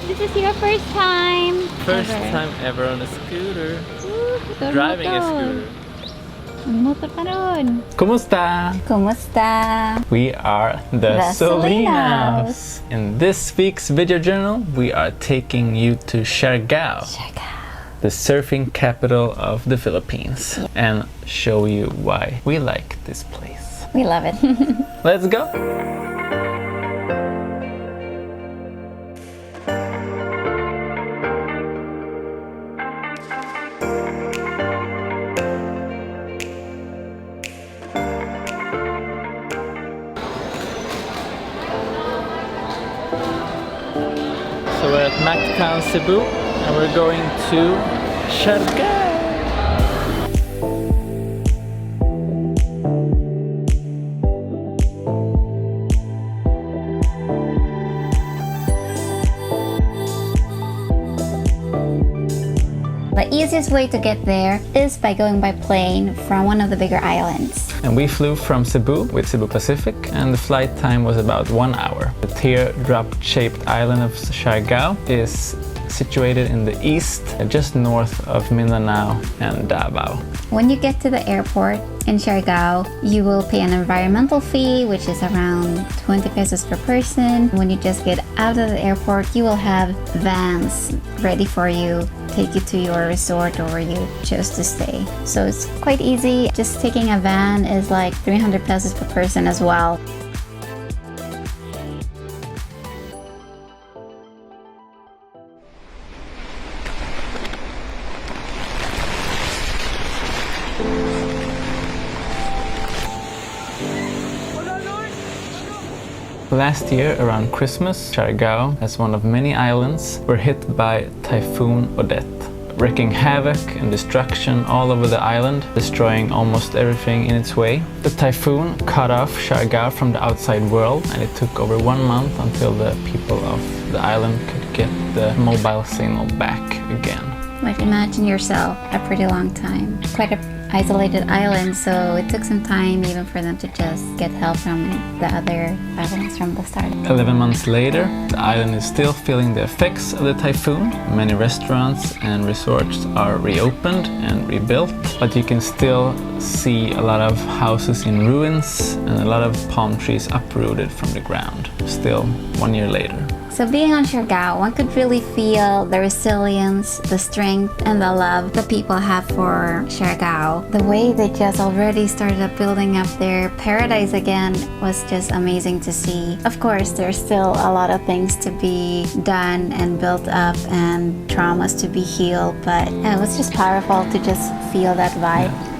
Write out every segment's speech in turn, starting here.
this is your first time. First ever. time ever on a scooter. Motor, Driving a motor. scooter. Motor ka ron. Kumusta? Kumusta? We are the Solinaws. In this week's video journal, we are taking you to Siargao, the surfing capital of the Philippines, and show you why we like this place. We love it. Let's go! So we're at Mactown, Cebu, and we're going to Siargao. The easiest way to get there is by going by plane from one of the bigger islands. And we flew from Cebu with Cebu Pacific, and the flight time was about 1 hour. The teardrop-shaped island of Siargao is situated in the east, just north of Mindanao and Davao. When you get to the airport in Siargao, you will pay an environmental fee, which is around 20 pesos per person. When you just get out of the airport, you will have vans ready for you, take you to your resort or where you chose to stay. So it's quite easy. Just taking a van is like 300 pesos per person as well. Last year, around Christmas, Siargao, as one of many islands, were hit by Typhoon Odette, wreaking havoc and destruction all over the island, destroying almost everything in its way. The typhoon cut off Siargao from the outside world, and it took over 1 month until the people of the island could get the mobile signal back again. Like, imagine yourself, a pretty long time. Quite a isolated island, so it took some time even for them to just get help from the other islands from the start. 11 months later, the island is still feeling the effects of the typhoon. Many restaurants and resorts are reopened and rebuilt, but you can still see a lot of houses in ruins and a lot of palm trees uprooted from the ground, still 1 year later. So being on Siargao, one could really feel the resilience, the strength, and the love the people have for Siargao. The way they just already started up building up their paradise again was just amazing to see. Of course, there's still a lot of things to be done and built up and traumas to be healed, but it was just powerful to just feel that vibe. Yeah.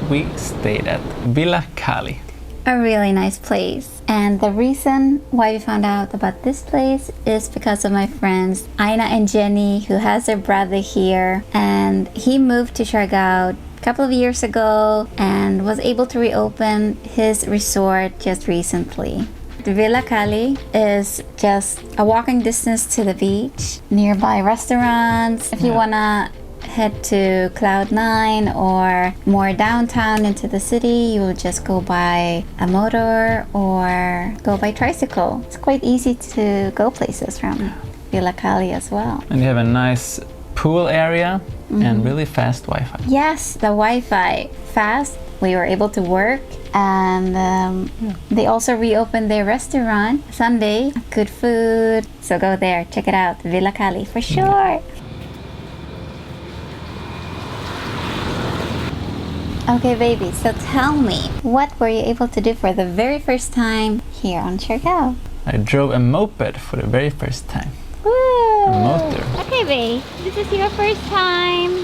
We stayed at Villa Cali. A really nice place. And the reason why we found out about this place is because of my friends Aina and Jenny, who has their brother here, and he moved to Siargao a couple of years ago and was able to reopen his resort just recently. The Villa Cali is just a walking distance to the beach, nearby restaurants. If you wanna head to Cloud9 or more downtown into the city, you will just go by a motor or go by tricycle. It's quite easy to go places from Villa Cali as well. And you have a nice pool area and really fast Wi-Fi. Yes, the Wi-Fi fast. We were able to work, and they also reopened their restaurant Sunday. Good food, so go there, check it out, Villa Cali for sure. Okay, baby, so tell me, what were you able to do for the very first time here on Siargao? I drove a moped for the very first time. Woo! A motor. Okay, babe, this is your first time.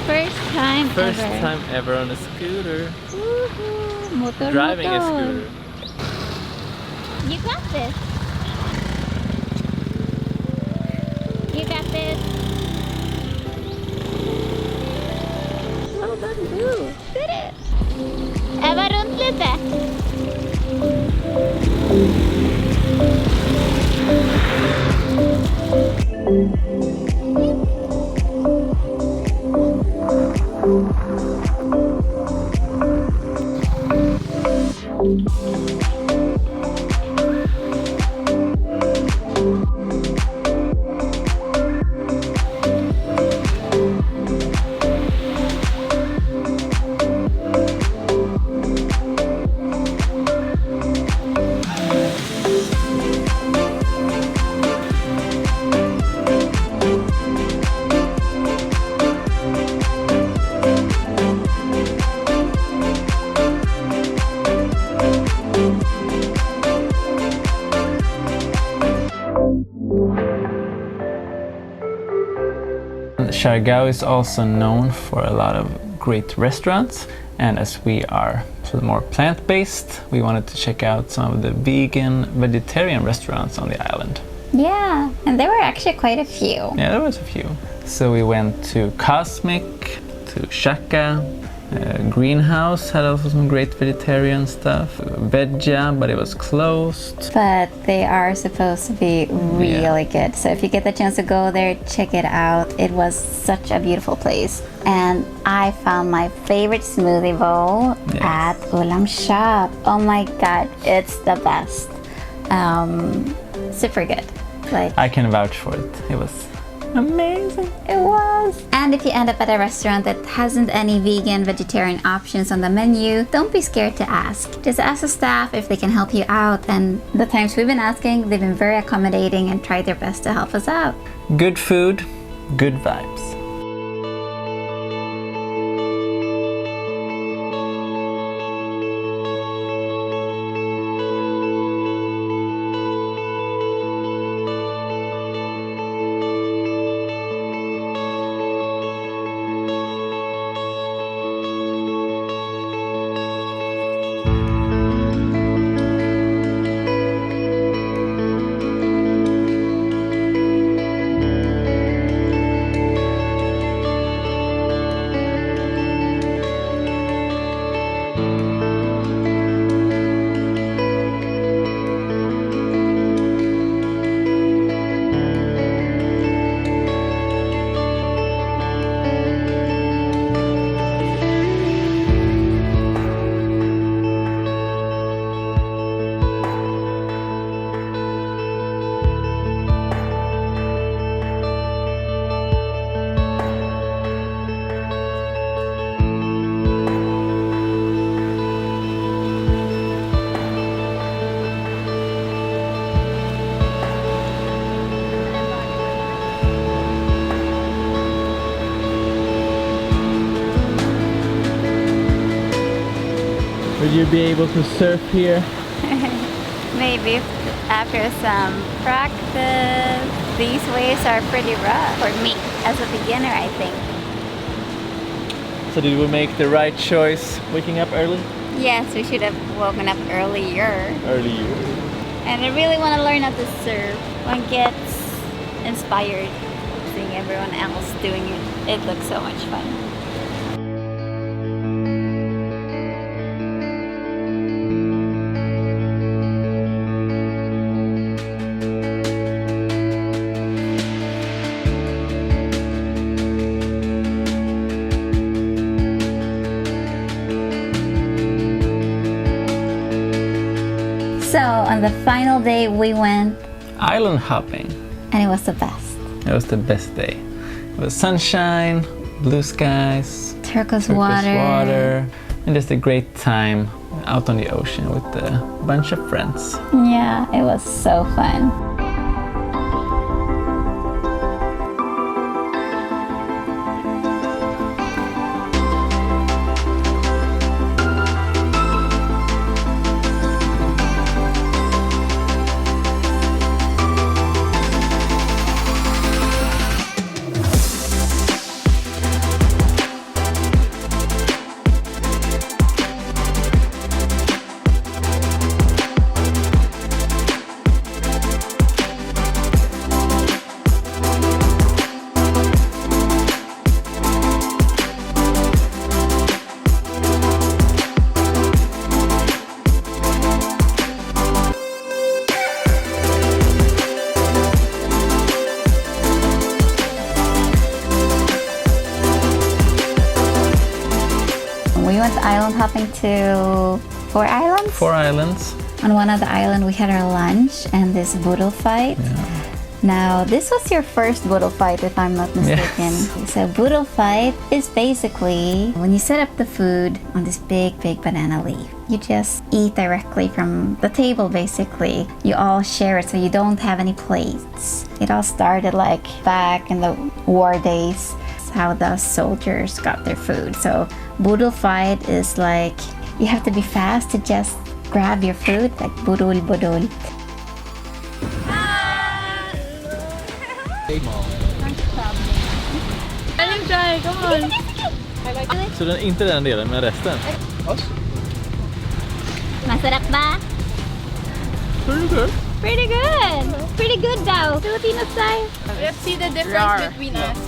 First time First ever. time ever on a scooter. Woohoo! Motor, Driving a motor. scooter. You got this. You got this. Well done, Boo. Did it. Öva runt lite. Siargao is also known for a lot of great restaurants, and as we are sort of more plant-based, we wanted to check out some of the vegan, vegetarian restaurants on the island. Yeah, and there were actually quite a few. Yeah, there was a few. So we went to Cosmic, to Shaka, Greenhouse had also some great vegetarian stuff. Veggia, but it was closed. But they are supposed to be really good. So if you get the chance to go there, check it out. It was such a beautiful place. And I found my favorite smoothie bowl at Ulam Shop. Oh my god, it's the best. Super good. Like, I can vouch for it. It was amazing. It was. And if you end up at a restaurant that hasn't any vegan, vegetarian options on the menu, don't be scared to ask. Just ask the staff if they can help you out. And the times we've been asking, they've been very accommodating and tried their best to help us out. Good food, good vibes. Would you be able to surf here? Maybe after some practice. These waves are pretty rough for me as a beginner, I think. So did we make the right choice waking up early? Yes, we should have woken up earlier. Earlier. And I really want to learn how to surf. One gets inspired seeing everyone else doing it. It looks so much fun. So on the final day we went Island hopping. and it was the best. It was the best day. It was sunshine, blue skies, Turquoise water. and just a great time out on the ocean with a bunch of friends. Yeah, it was so fun. We went island hopping to 4 islands. 4 islands. On one of the islands we had our lunch and this boodle fight. Yeah. Now this was your first boodle fight if I'm not mistaken. Yes. So boodle fight is basically when you set up the food on this big banana leaf. You just eat directly from the table basically. You all share it so you don't have any plates. It all started like back in the war days. How the soldiers got their food. So boodle fight is like you have to be fast to just grab your food, like budul. can try. Come on. Så den, inte den delen, men resten? Masarap ba? Pretty good. Pretty good. Pretty good daw. Filipino style. Let's see the difference between us.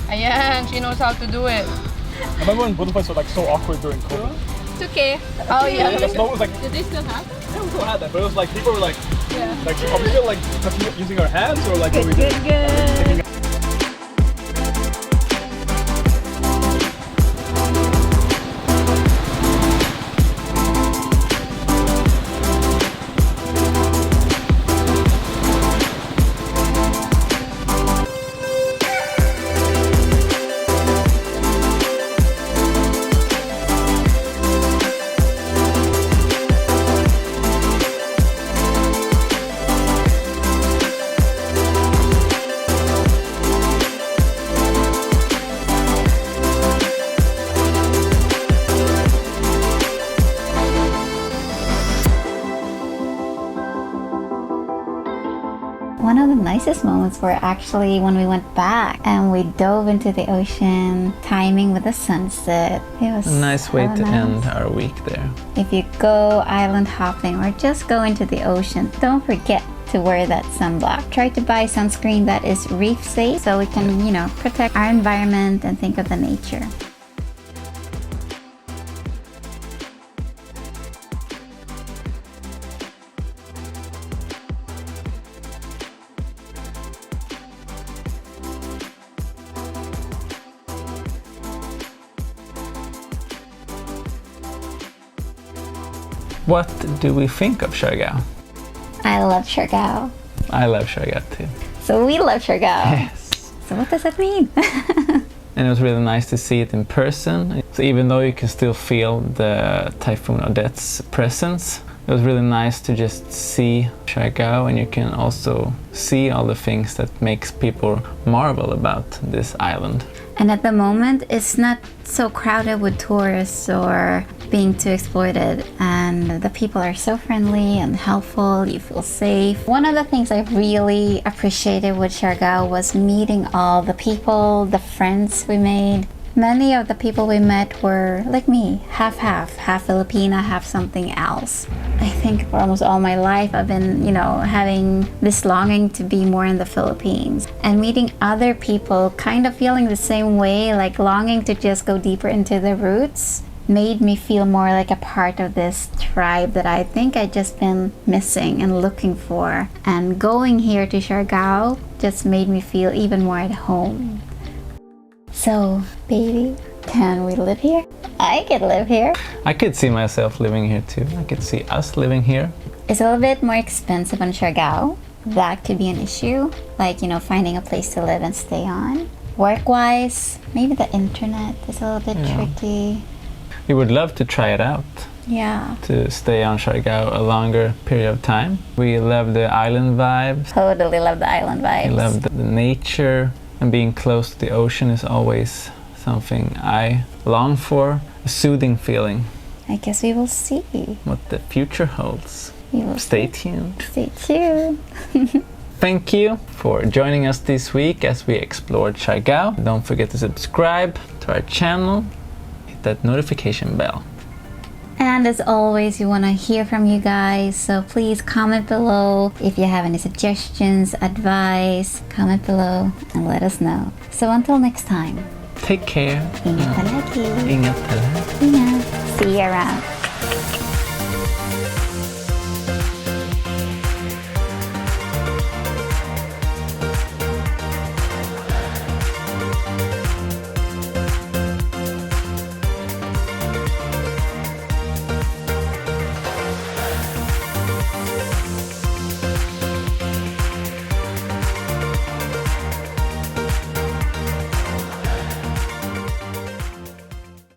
Ayan, she knows how to do it. I remember when butterflies were like so awkward during COVID. It's okay. Oh yeah. The snow was like, Did they still have it? yeah, we still had that, but it was like people were like, Yeah. like are we still like touching it using our hands or like Good, good, good. One of the nicest moments were actually when we went back and we dove into the ocean, timing with the sunset. It was A nice way so to nice. end our week there. If you go island hopping or just go into the ocean, don't forget to wear that sunblock. Try to buy sunscreen that is reef safe so we can, protect our environment and think of the nature. What do we think of Siargao? I love Siargao. I love Siargao too. So we love Siargao. Yes. So what does that mean? And it was really nice to see it in person. So even though you can still feel the Typhoon Odette's presence, it was really nice to just see Siargao, and you can also see all the things that makes people marvel about this island. And at the moment, it's not so crowded with tourists or being too exploited, and the people are so friendly and helpful. You feel safe. One of the things I really appreciated with Siargao was meeting all the people, the friends we made. Many of the people we met were like me, half Filipina, half something else. I think for almost all my life I've been, having this longing to be more in the Philippines. And meeting other people kind of feeling the same way, like longing to just go deeper into the roots, made me feel more like a part of this tribe that I think I'd just been missing and looking for. And going here to Siargao just made me feel even more at home. So, baby, can we live here? I could live here. I could see myself living here too. I could see us living here. It's a little bit more expensive on Siargao. That could be an issue, like, finding a place to live and stay on. Work-wise, maybe the internet is a little bit tricky. We would love to try it out, Yeah. to stay on Siargao a longer period of time. We love the island vibes. Totally love the island vibes. We love the nature, and being close to the ocean is always something I long for. A soothing feeling. I guess we will see. What the future holds. We will Stay tuned. Stay tuned. Thank you for joining us this week as we explored Siargao. Don't forget to subscribe to our channel. Hit that notification bell. And as always, we want to hear from you guys, so please comment below if you have any suggestions, advice. Comment below and let us know. So until next time, Take care. ingat palagi. Ingat palagi. Ingat. See you around.